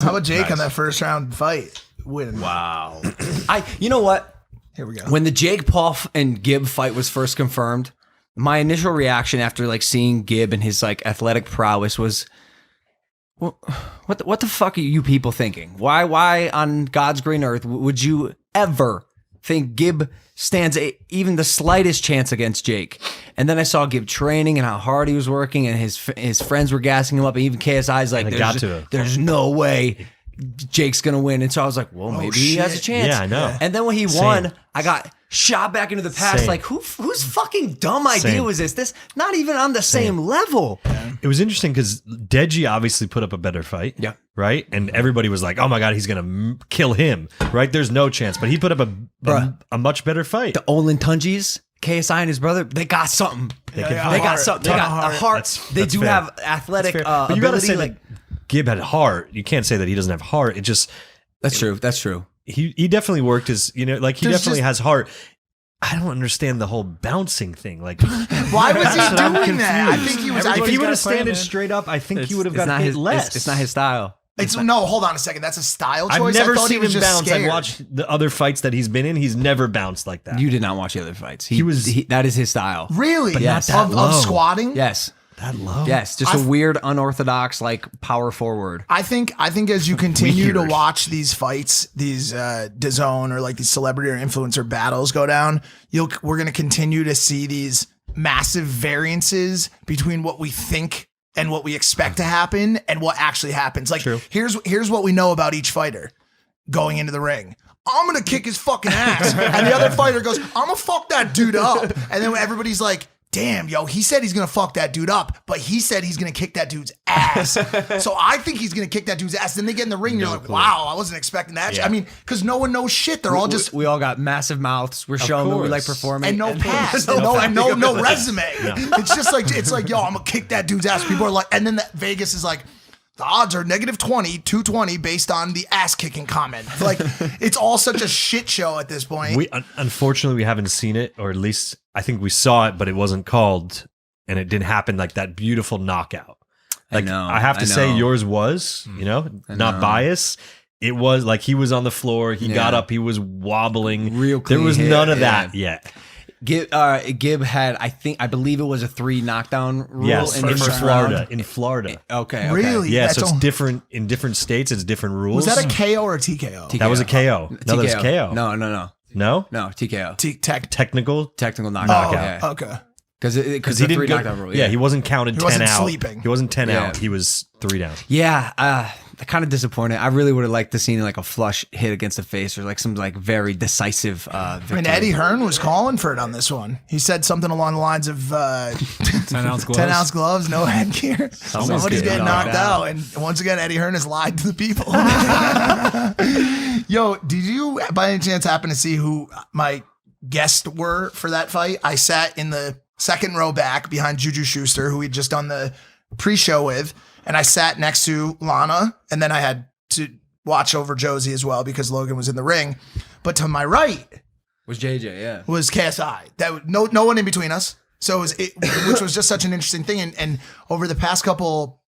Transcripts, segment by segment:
How about Jake on that first round fight? Winning. Wow. You know what? Here we go. When the Jake Paul and Gib fight was first confirmed, my initial reaction after like seeing Gib and his like athletic prowess was, well, what the fuck are you people thinking? Why on God's green earth would you ever think Gib stands even the slightest chance against Jake? And then I saw Gib training and how hard he was working, and his friends were gassing him up, and even KSI's like, there's no way Jake's gonna win. And so I was like, well, maybe he has a chance. Yeah, I know. And then when he won, I got shot back into the past. Like, whose fucking dumb idea was this? This not even on the same level. Yeah. It was interesting because Deji obviously put up a better fight. Yeah. Right? And everybody was like, oh my God, he's going to kill him. Right? There's no chance. But he put up a much better fight. The Olin Tunjis, KSI and his brother, they got something. They got something. They got a heart. They do have athletic but you got to say, like, Gib had heart. You can't say that he doesn't have heart. It just... That's true. That's true. He definitely worked his, he definitely has heart. I don't understand the whole bouncing thing. Like, why was he doing that? I think he was. If he would have standed straight up, I think he would have gotten hit less. It's not his style. No, hold on a second. That's a style choice. I've never seen him bounce. I've watched the other fights that he's been in. He's never bounced like that. You did not watch the other fights. That is his style. Really? But yes. Of squatting? Yes. That low? Yes, just a weird, unorthodox, like power forward. I think as you continue to watch these fights, these DAZN or like these celebrity or influencer battles go down, we're going to continue to see these massive variances between what we think and what we expect to happen and what actually happens. Like, here's what we know about each fighter going into the ring. I'm going to kick his fucking ass. And the other fighter goes, I'm going to fuck that dude up. And then everybody's like, damn, yo, he said he's going to fuck that dude up, but he said he's going to kick that dude's ass. So I think he's going to kick that dude's ass. Then they get in the ring and you're like, wow, I wasn't expecting that. Yeah. I mean, because no one knows shit. They're all just... We all got massive mouths. We're showing that we like performing. And no past. No resume. No. It's just like, yo, I'm going to kick that dude's ass. People are like... And then Vegas is like, the odds are -20, 220 based on the ass kicking comment. Like, it's all such a shit show at this point. Unfortunately, we haven't seen it, or at least I think we saw it, but it wasn't called, and it didn't happen like that beautiful knockout. Like, I have to say, yours was, not bias. It was like he was on the floor, he got up, he was wobbling. Real clean. There was none of that yet. Gib had, I believe it was a 3 knockdown rule. Yes, in Florida. Okay. Really? Yeah, so it's different in different states. It's different rules. Was that a KO or a TKO? That was a KO. No, that was KO. No. No? No, TKO. Technical knockout. Oh, okay. Because he didn't knockdown rule. Yeah, he wasn't counted 10 wasn't out. Sleeping. He wasn't 10 out. He was 3 down. Yeah, kind of disappointed. I really would have liked to see like a flush hit against the face or like some like very decisive victory. And Eddie Hearn was calling for it on this one. He said something along the lines of 10-ounce gloves. 10-ounce gloves, no headgear. Somebody's getting knocked out. And once again, Eddie Hearn has lied to the people. Yo, did you by any chance happen to see who my guests were for that fight? I sat in the second row back behind Juju Schuster, who we'd just done the pre-show with. And I sat next to Lana, and then I had to watch over Josie as well because Logan was in the ring. But to my right was JJ, was KSI. That no one in between us. So which was just such an interesting thing. And over the past couple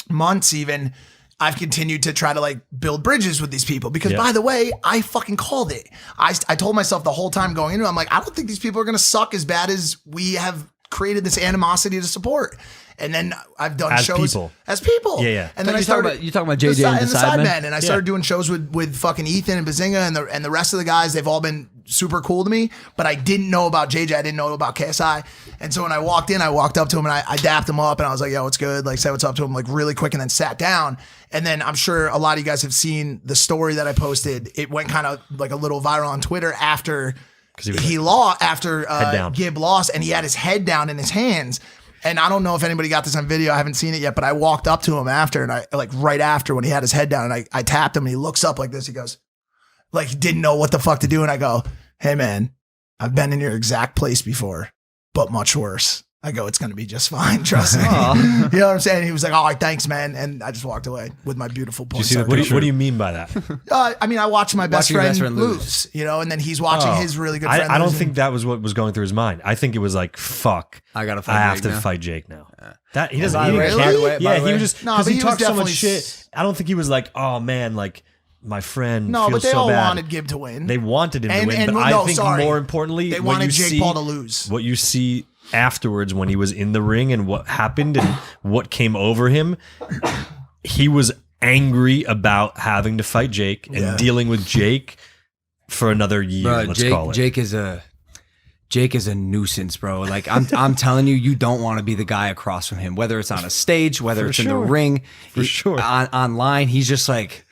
months, even I've continued to try to like build bridges with these people because by the way, I fucking called it. I told myself the whole time going into it, I'm like, I don't think these people are going to suck as bad as we have created this animosity to support. And then I've done shows as people. Yeah. And then you talking about JJ and the Sidemen? And I started doing shows with fucking Ethan and Bazinga and the rest of the guys. They've all been super cool to me, but I didn't know about JJ. I didn't know about KSI. And so when I walked in, I walked up to him and I dapped him up and I was like, yo, what's good? Like, say what's up to him like really quick and then sat down. And then I'm sure a lot of you guys have seen the story that I posted. It went kind of like a little viral on Twitter after he lost, after Gib lost, and he had his head down in his hands. And I don't know if anybody got this on video. I haven't seen it yet, but I walked up to him after, and I like right after when he had his head down, and I tapped him, and he looks up like this. He goes, like he didn't know what the fuck to do, and I go, hey man, I've been in your exact place before, but much worse. I go, it's going to be just fine. Trust me. You know what I'm saying? He was like, all right, thanks, man. And I just walked away with my beautiful point. What do you mean by that? I mean, I watched my best friend lose, you know, and then he's watching his really good friend I don't think that was what was going through his mind. I think it was like, fuck, I have to fight Jake now. That he doesn't. He didn't care. Yeah, he was just because he talked so much shit. I don't think he was like, oh man, like my friend. No, feels but they so all bad. wanted Gib to win. They wanted him to win, but I think more importantly, they wanted Jake Paul to lose. What you see afterwards when he was in the ring and what happened and what came over him, he was angry about having to fight Jake and dealing with Jake for another year. Bro, let's call it. Jake is a nuisance, bro. Like I'm telling you, you don't want to be the guy across from him, whether it's on a stage, whether it's in the ring, online. He's just like,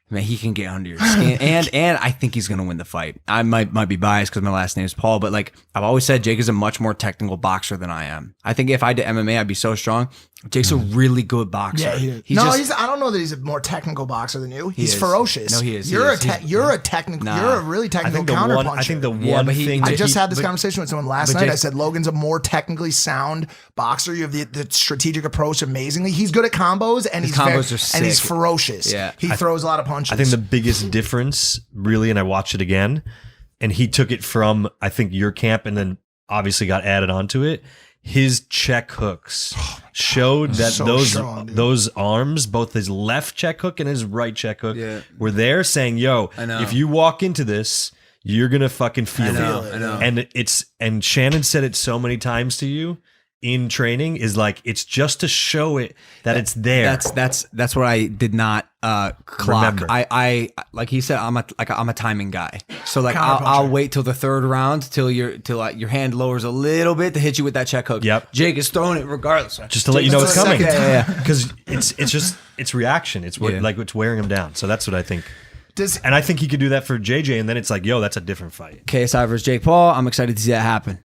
man, he can get under your skin, and I think he's gonna win the fight. I might be biased because my last name is Paul, but like I've always said, Jake is a much more technical boxer than I am. I think if I did MMA, I'd be so strong. Jake's a really good boxer. Yeah, I don't know that he's a more technical boxer than you. He's ferocious. No, he is. You're a technical. Nah. You're a really technical counterpuncher. I think the one thing I just had this conversation with someone last night. I said Logan's a more technically sound boxer. You have the strategic approach amazingly. He's good at combos, and he's ferocious. Yeah, he throws a lot of punches. I think the biggest difference, really, and I watched it again, and he took it from I think your camp, and then obviously got added onto it. His check hooks showed that those arms, both his left check hook and his right check hook, were there saying, "Yo, if you walk into this, you're gonna fucking feel it." I know. And Shannon said it so many times to you in training is like it's just to show it that it's there. That's what I did not clock. Remember. I like he said, I'm a timing guy. So like I'll wait till the third round till your hand lowers a little bit to hit you with that check hook. Yep. Jake is throwing it regardless. Just to let you know it's coming. Because it's reaction. It's what like it's wearing him down. So that's what I think. And I think he could do that for JJ, and then it's like, yo, that's a different fight. KSI versus Jake Paul. I'm excited to see that happen.